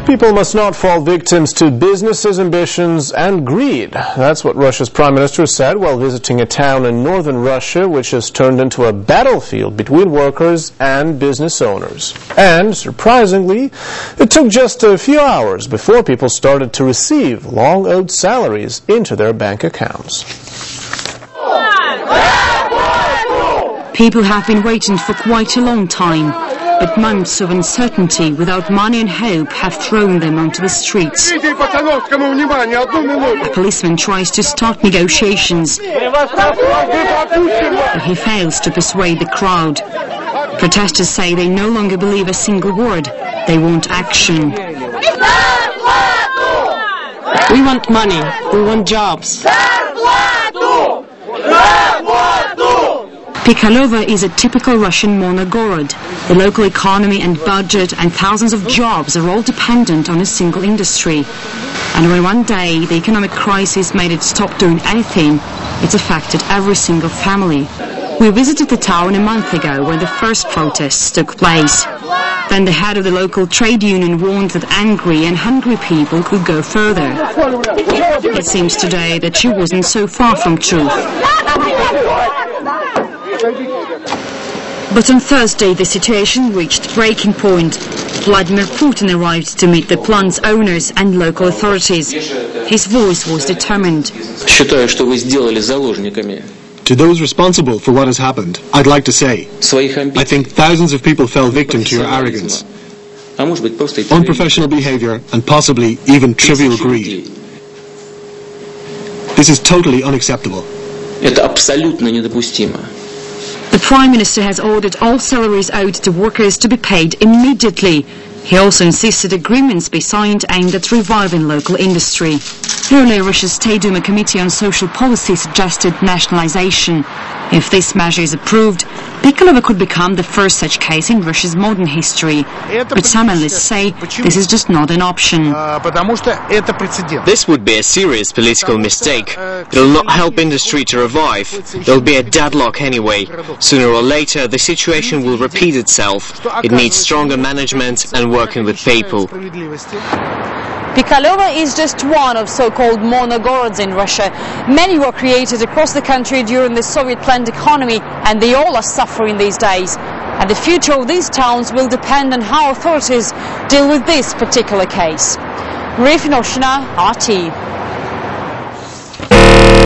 People must not fall victims to businesses' ambitions and greed. That's what Russia's Prime Minister said while visiting a town in northern Russia which has turned into a battlefield between workers and business owners. And, surprisingly, it took just a few hours before people started to receive long-owed salaries into their bank accounts. People have been waiting for quite a long time. But months of uncertainty without money and hope have thrown them onto the streets. A policeman tries to start negotiations, but he fails to persuade the crowd. Protesters say they no longer believe a single word. They want action. We want money. We want jobs. Pikalova is a typical Russian monogorod. The local economy and budget and thousands of jobs are all dependent on a single industry. And when one day the economic crisis made it stop doing anything, it's affected every single family. We visited the town a month ago when the first protests took place. Then the head of the local trade union warned that angry and hungry people could go further. It seems today that she wasn't so far from truth. But on Thursday, the situation reached breaking point. Vladimir Putin arrived to meet the plant's owners and local authorities. His voice was determined. To those responsible for what has happened, I'd like to say, I think thousands of people fell victim to your arrogance, unprofessional behavior, and possibly even trivial greed. This is totally unacceptable. The Prime Minister has ordered all salaries owed to workers to be paid immediately. He also insisted agreements be signed aimed at reviving local industry. Earlier, Russia's State Duma Committee on Social Policy suggested nationalization. If this measure is approved, Pikalova could become the first such case in Russia's modern history. But some analysts say this is just not an option. This would be a serious political mistake. It will not help industry to revive. There will be a deadlock anyway. Sooner or later, the situation will repeat itself. It needs stronger management and working with people. Pikalova is just one of so-called monogorods in Russia. Many were created across the country during the Soviet-planned economy, and they all are suffering these days. And the future of these towns will depend on how authorities deal with this particular case. Rifinoshina, RT.